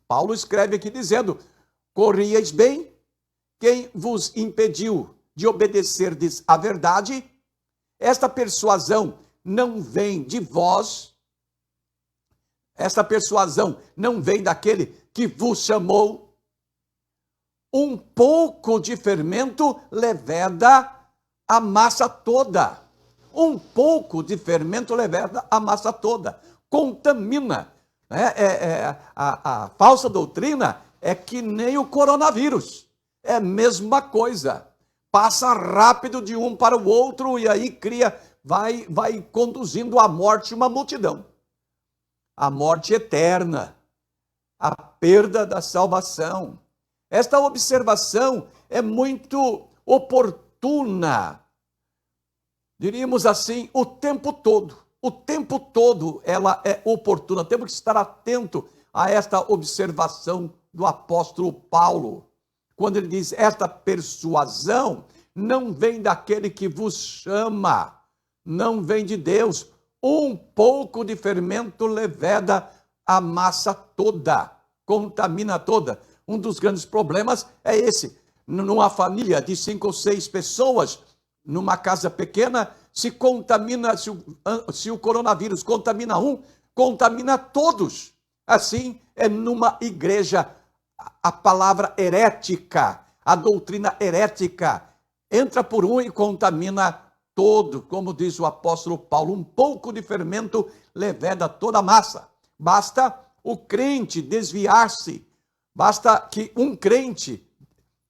Paulo escreve aqui dizendo: corrieis bem, quem vos impediu de obedecerdes à verdade, esta persuasão não vem de vós, esta persuasão não vem daquele que vos chamou. Um pouco de fermento leveda a massa toda. Um pouco de fermento leveda a massa toda. Contamina. A falsa doutrina é que nem o coronavírus. É a mesma coisa. Passa rápido de um para o outro e aí vai conduzindo à morte uma multidão. A morte eterna. A perda da salvação. Esta observação é muito oportuna, diríamos assim, o tempo todo. o tempo todo ela é oportuna. Temos que estar atento a esta observação do apóstolo Paulo, quando ele diz: esta persuasão não vem daquele que vos chama, não vem de Deus. Um pouco de fermento leveda a massa toda, contamina toda. Um dos grandes problemas é esse. Numa família de 5 ou 6 pessoas, numa casa pequena, se o coronavírus contamina um, contamina todos. Assim é numa igreja. A palavra herética, a doutrina herética, entra por um e contamina todo, como diz o apóstolo Paulo. Um pouco de fermento leveda toda a massa. Basta o crente desviar-se, basta que um crente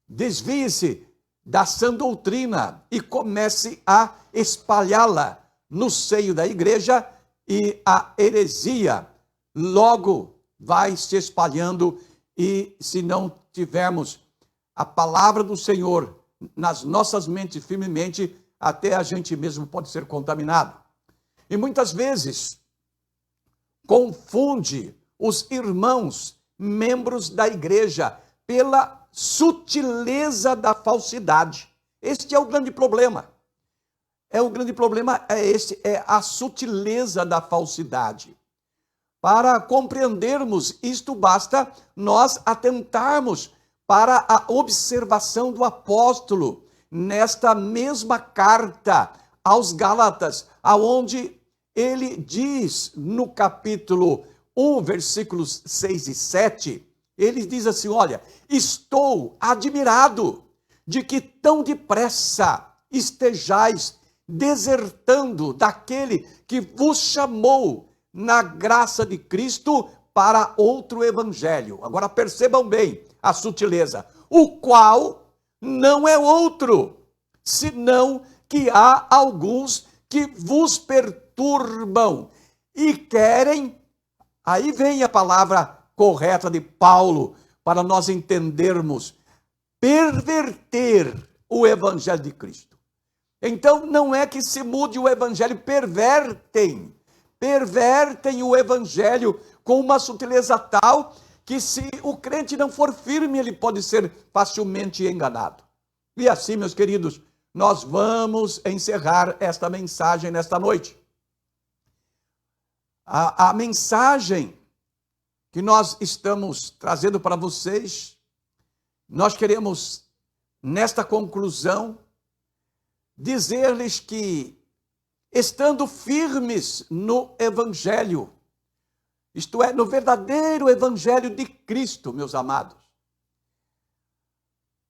desvie-se da sã doutrina e comece a espalhá-la no seio da igreja, e a heresia logo vai se espalhando. E se não tivermos a palavra do Senhor nas nossas mentes firmemente, até a gente mesmo pode ser contaminado. E muitas vezes confunde os irmãos, membros da igreja, pela sutileza da falsidade. Este é o grande problema. O grande problema é esse, é a sutileza da falsidade. Para compreendermos isto, basta nós atentarmos para a observação do apóstolo nesta mesma carta aos Gálatas, aonde ele diz no capítulo 1, versículos 6 e 7, ele diz assim: olha, estou admirado de que tão depressa estejais desertando daquele que vos chamou na graça de Cristo para outro evangelho. Agora percebam bem a sutileza, o qual não é outro, senão que há alguns que vos perturbam e querem, aí vem a palavra correta de Paulo, para nós entendermos, perverter o evangelho de Cristo. Então não é que se mude o evangelho, pervertem o evangelho com uma sutileza tal que, se o crente não for firme, ele pode ser facilmente enganado. E assim, meus queridos, nós vamos encerrar esta mensagem nesta noite. A mensagem que nós estamos trazendo para vocês, nós queremos, nesta conclusão, dizer-lhes que, estando firmes no evangelho, isto é, no verdadeiro evangelho de Cristo, meus amados,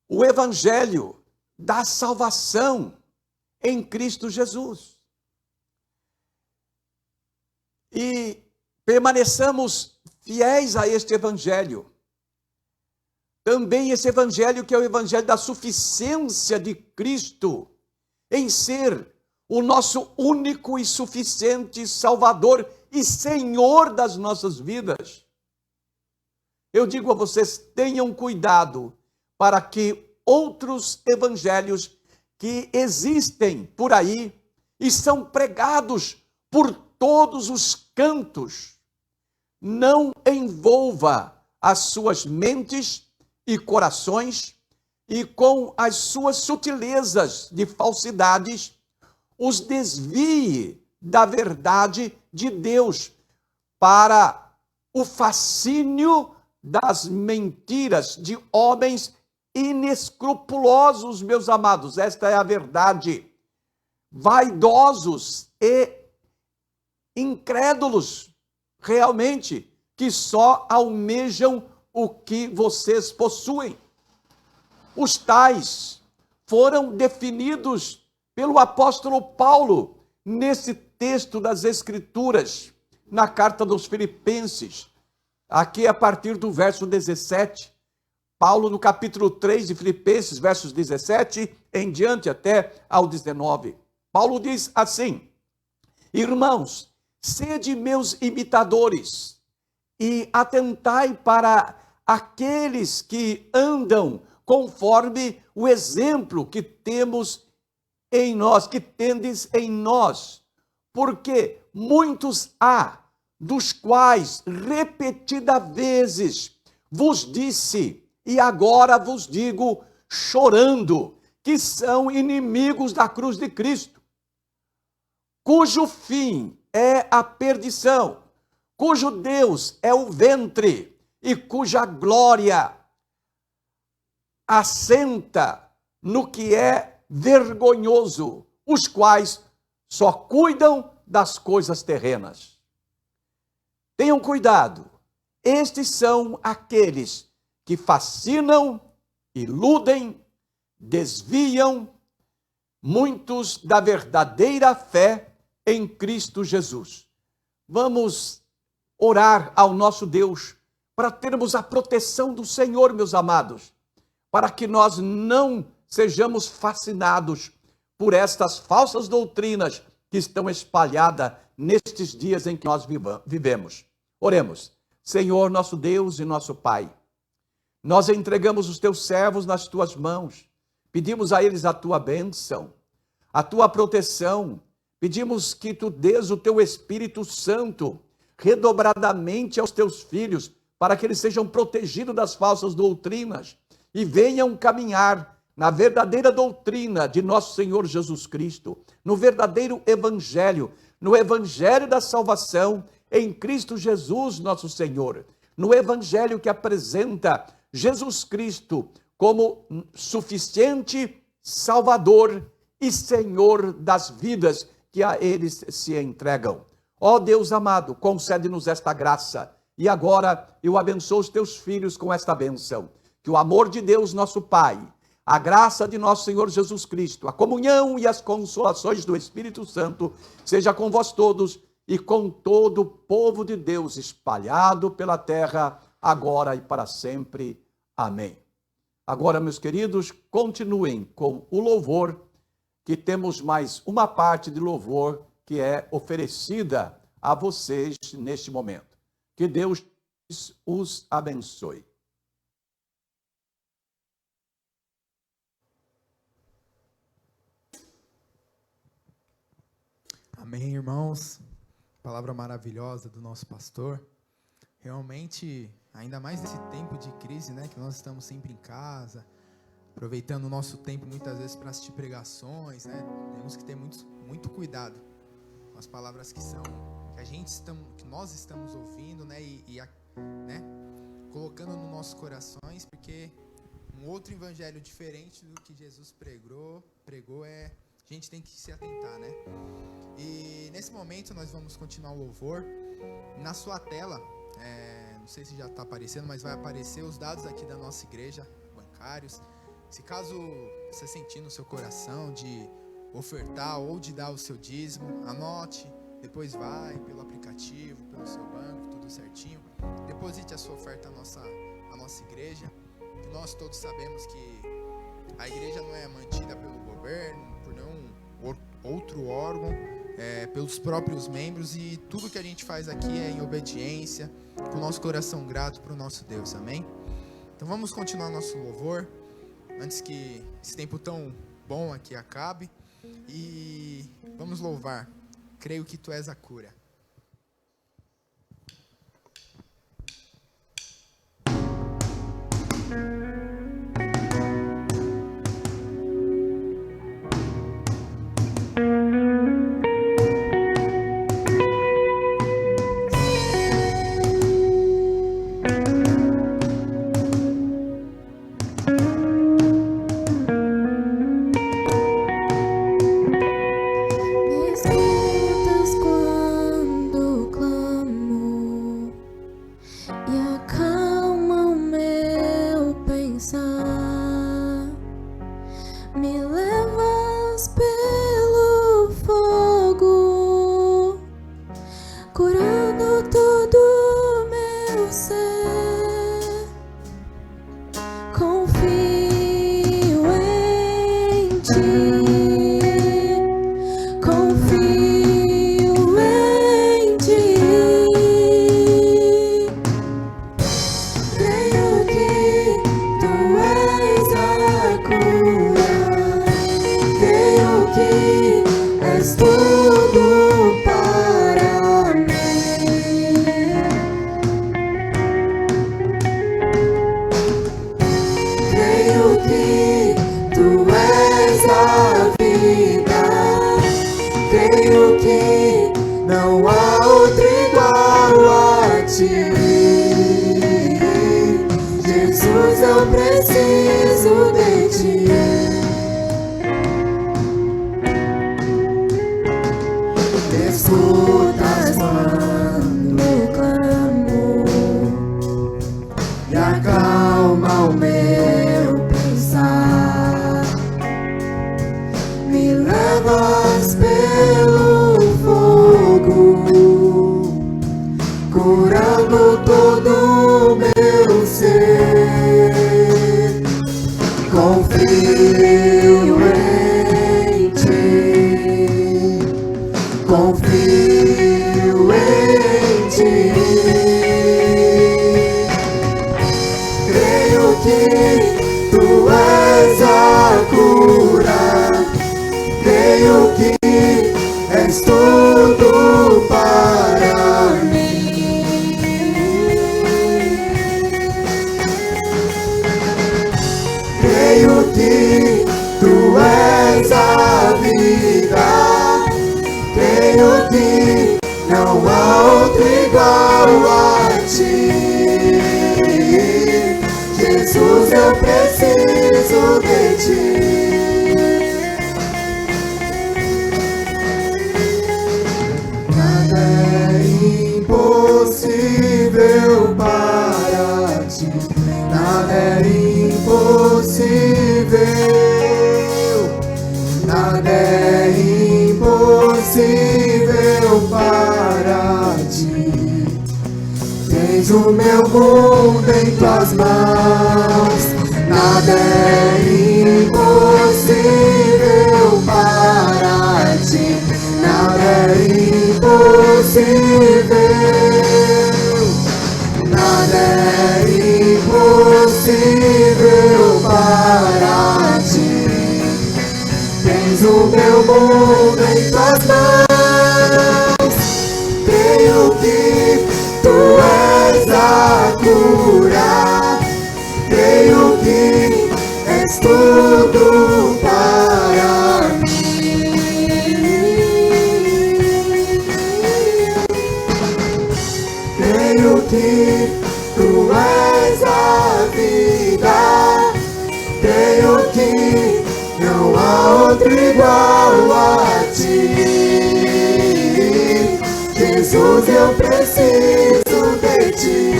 o evangelho da salvação em Cristo Jesus, e permaneçamos fiéis a este evangelho, também esse evangelho que é o evangelho da suficiência de Cristo, em ser o nosso único e suficiente Salvador e Senhor das nossas vidas. Eu digo a vocês, tenham cuidado para que outros evangelhos que existem por aí e são pregados por todos os cantos, não envolva as suas mentes e corações, e com as suas sutilezas de falsidades, os desvie da verdade de Deus para o fascínio das mentiras de homens inescrupulosos, meus amados. Esta é a verdade. Vaidosos e incrédulos, realmente, que só almejam o que vocês possuem. Os tais foram definidos pelo apóstolo Paulo nesse texto das Escrituras, na carta dos Filipenses, aqui a partir do verso 17. Paulo, no capítulo 3 de Filipenses, versos 17 em diante até ao 19. Paulo diz assim: irmãos, sede meus imitadores e atentai para aqueles que andam conforme o exemplo que temos em nós, que tendes em nós. Porque muitos há, dos quais repetidas vezes vos disse, e agora vos digo, chorando, que são inimigos da cruz de Cristo, cujo fim é a perdição, cujo Deus é o ventre e cuja glória assenta no que é vergonhoso, os quais só cuidam das coisas terrenas. Tenham cuidado, estes são aqueles que fascinam, iludem, desviam muitos da verdadeira fé em Cristo Jesus. Vamos orar ao nosso Deus para termos a proteção do Senhor, meus amados, para que nós não sejamos fascinados por estas falsas doutrinas que estão espalhadas nestes dias em que nós vivemos. Oremos. Senhor, nosso Deus e nosso Pai, nós entregamos os teus servos nas tuas mãos, pedimos a eles a tua bênção, a tua proteção, pedimos que tu dês o teu Espírito Santo redobradamente aos teus filhos, para que eles sejam protegidos das falsas doutrinas e venham caminhar na verdadeira doutrina de nosso Senhor Jesus Cristo, no verdadeiro evangelho, no evangelho da salvação em Cristo Jesus, nosso Senhor, no evangelho que apresenta Jesus Cristo como suficiente Salvador e Senhor das vidas que a eles se entregam. Ó Deus amado, concede-nos esta graça. E agora eu abençoo os teus filhos com esta bênção. Que o amor de Deus, nosso Pai, a graça de nosso Senhor Jesus Cristo, a comunhão e as consolações do Espírito Santo seja com vós todos e com todo o povo de Deus espalhado pela terra, agora e para sempre. Amém. Agora, meus queridos, continuem com o louvor, que temos mais uma parte de louvor que é oferecida a vocês neste momento. Que Deus os abençoe. Amém, irmãos. Palavra maravilhosa do nosso pastor. Realmente, ainda mais nesse tempo de crise, né, que nós estamos sempre em casa, aproveitando o nosso tempo muitas vezes para assistir pregações, né? Temos que ter muito cuidado com as palavras que nós estamos ouvindo, né, né, colocando nos nossos corações, porque um outro evangelho diferente do que Jesus pregou a gente tem que se atentar, né? E nesse momento nós vamos continuar o louvor. Na sua tela, não sei se já está aparecendo, mas vai aparecer os dados aqui da nossa igreja, bancários. Se caso você sentir no seu coração de ofertar ou de dar o seu dízimo, anote, depois vai pelo aplicativo, pelo seu banco, tudo certinho. Deposite a sua oferta à nossa igreja. Nós todos sabemos que a igreja não é mantida pelo governo, por nenhum outro órgão, pelos próprios membros, e tudo que a gente faz aqui é em obediência, com o nosso coração grato para o nosso Deus, amém? Então vamos continuar nosso louvor, antes que esse tempo tão bom aqui acabe, e vamos louvar. Creio que tu és a cura. És tudo para preciso de ti. Escutas quando clamo e acalma o meu pensar. Me levas pelo fogo, curando todo o meu ser. Confio em ti, confio em ti. Creio que tu és a cura, creio que és tudo para mim. Creio que tu és a vida, creio que não há outro igual a ti. Jesus, eu preciso de ti. Nada é impossível para ti, nada é impossível, nada é impossível para ti. Tens o meu mundo em tuas mãos, nada é impossível para ti, nada é impossível, nada é impossível para ti. Tens o meu mundo em tuas mãos, creio que tu és a cura, creio que és tudo para mim. Creio que tu és a vida, creio que não há outro igual a ti. Jesus, eu preciso de ti.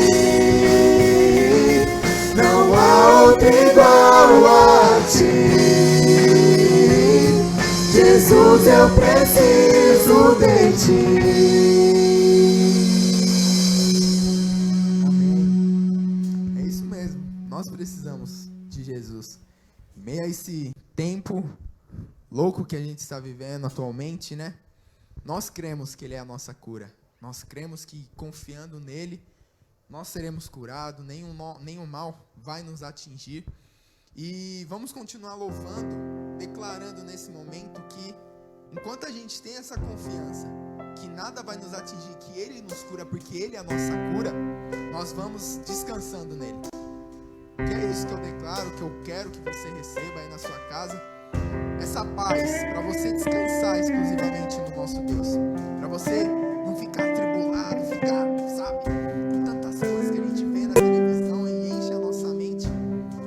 Não há outro igual a ti. Jesus, eu preciso de ti. Amém. É isso mesmo. Nós precisamos de Jesus. Em meio a esse tempo louco que a gente está vivendo atualmente, né? Nós cremos que Ele é a nossa cura. Nós cremos que confiando nele, nós seremos curados, nenhum mal vai nos atingir. E vamos continuar louvando, declarando nesse momento que, enquanto a gente tem essa confiança, que nada vai nos atingir, que Ele nos cura, porque Ele é a nossa cura, nós vamos descansando nele. Que é isso que eu declaro, que eu quero que você receba aí na sua casa. Essa paz, para você descansar exclusivamente no nosso Deus. Para você não ficar atribulado, ficar, sabe, com tantas coisas que a gente vê na televisão e enche a nossa mente.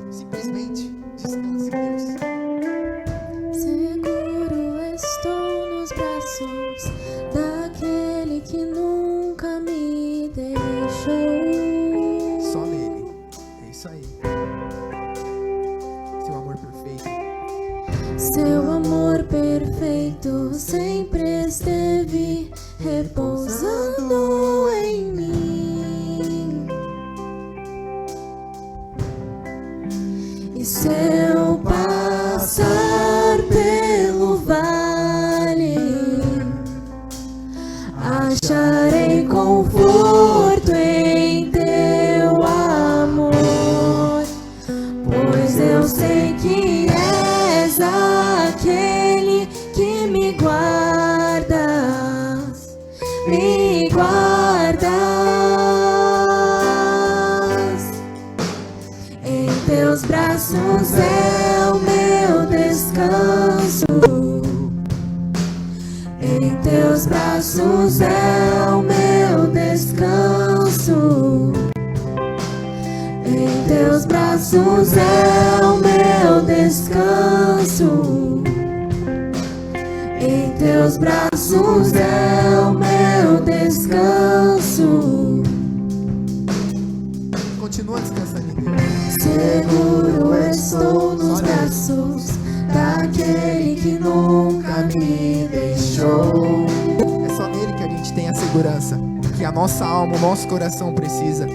Simplesmente descanse em Deus. Seguro estou nos braços daquele que nunca me deixou. Só nele. É isso aí. Seu amor perfeito. Seu amor perfeito sempre esteve repousando em mim. E se eu passar pelo vale, acharei conforto em teu amor, pois eu sei que és aquele que me guardas, me guardas. Em teus braços é o meu descanso, em teus braços é o meu descanso, em teus braços braços é o meu descanso. Em teus braços é o meu descanso. Continua descansando em Deus. Seguro estou nos braços daquele que nunca me deixou. É só nele que a gente tem a segurança que a nossa alma, o nosso coração precisa.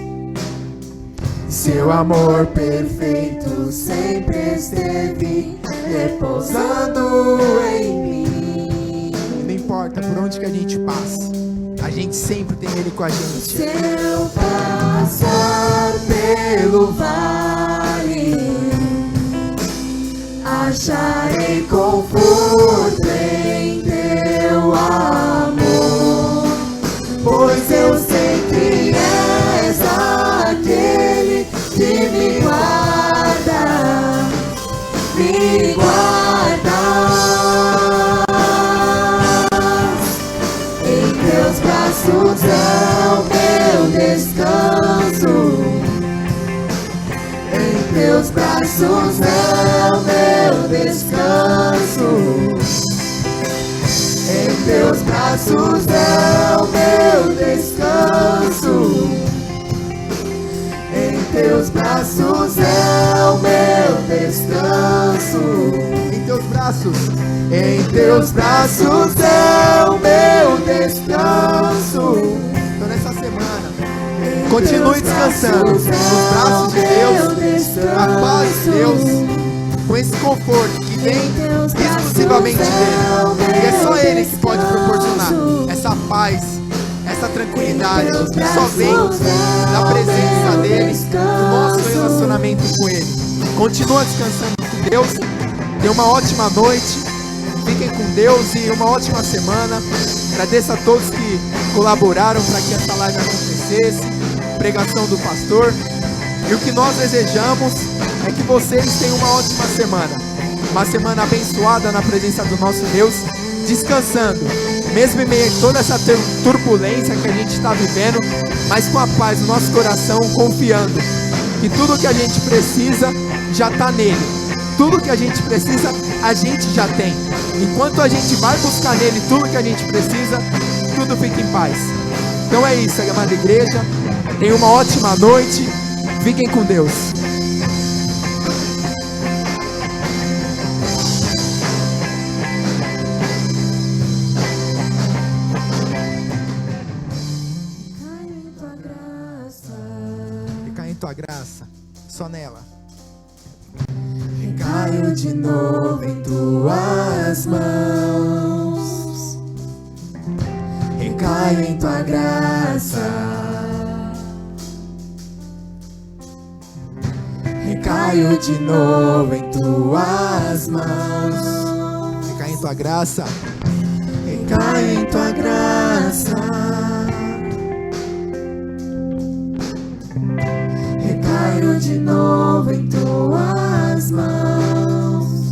Seu amor perfeito sempre esteve repousando em mim. Não importa por onde que a gente passa, a gente sempre tem ele com a gente. Se eu passar pelo vale, acharei conforto em teu amor, pois eu sei que és aquele que me guarda, me guardas. Em teus braços é o meu descanso. Em teus braços é o meu descanso. Em teus braços é o meu descanso. Em teus braços é o meu descanso. Em teus braços, Em teus braços é o meu descanso. então nessa semana, continue descansando nos braços de Deus, na paz de Deus, com esse conforto que vem exclusivamente dele. E é só ele que pode proporcionar essa paz, essa tranquilidade que só vem da presença dele, do nosso relacionamento com ele. Continua descansando com Deus. Tenha uma ótima noite. Fiquem com Deus e uma ótima semana. Agradeço a todos que colaboraram para que essa live acontecesse. Pregação do pastor. E o que nós desejamos é que vocês tenham uma ótima semana. Uma semana abençoada na presença do nosso Deus, descansando, mesmo em meio a toda essa turbulência que a gente está vivendo, mas com a paz no nosso coração, confiando que tudo que a gente precisa já está nele. Tudo que a gente precisa, a gente já tem. Enquanto a gente vai buscar nele tudo que a gente precisa, tudo fica em paz. Então é isso, amada igreja. Tenham uma ótima noite. Fiquem com Deus. Fica em tua graça, só nela. Caio de novo em tuas mãos, recaio em tua graça, recaio de novo em tuas mãos, Fica em tua graça. recaio em tua graça, recaio de novo em tuas mãos,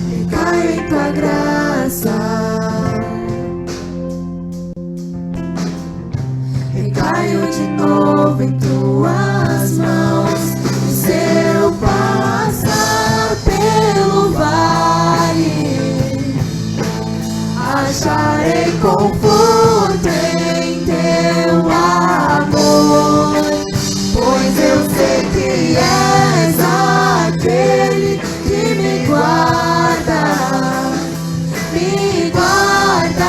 recaio em tua graça, recaio de novo em tuas mãos. Se eu passar pelo vale, acharei conforto em teu amor, pois eu sei que és aquele que me guarda, me guardas.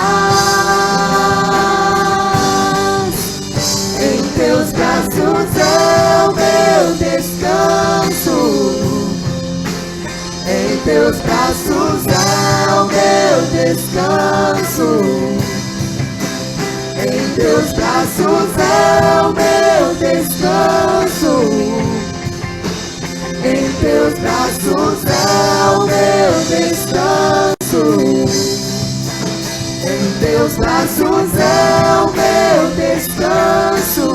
Em teus braços é o meu descanso. Em teus braços é o meu descanso. Em teus braços é o meu descanso. Em teus braços é o meu descanso. Em teus braços é o meu descanso.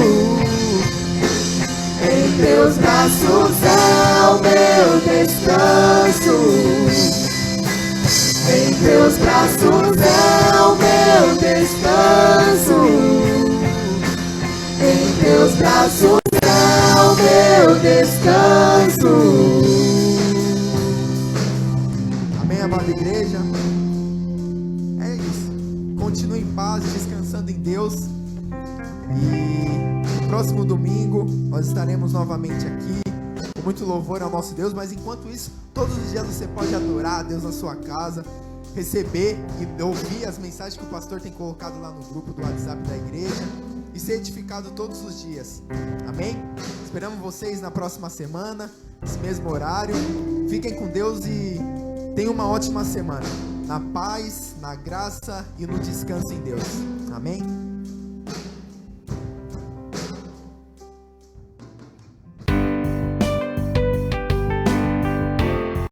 Em teus braços é o meu descanso. Em teus braços é o meu descanso. Em teus braços é o meu descanso. descanso. Amém, amada igreja? É isso. Continue em paz, descansando em Deus. E no próximo domingo nós estaremos novamente aqui com muito louvor ao nosso Deus. Mas enquanto isso, todos os dias você pode adorar a Deus na sua casa, receber e ouvir as mensagens que o pastor tem colocado lá no grupo do WhatsApp da igreja e ser edificado todos os dias. Amém? Esperamos vocês na próxima semana, nesse mesmo horário. Fiquem com Deus e tenham uma ótima semana. Na paz, na graça e no descanso em Deus. Amém?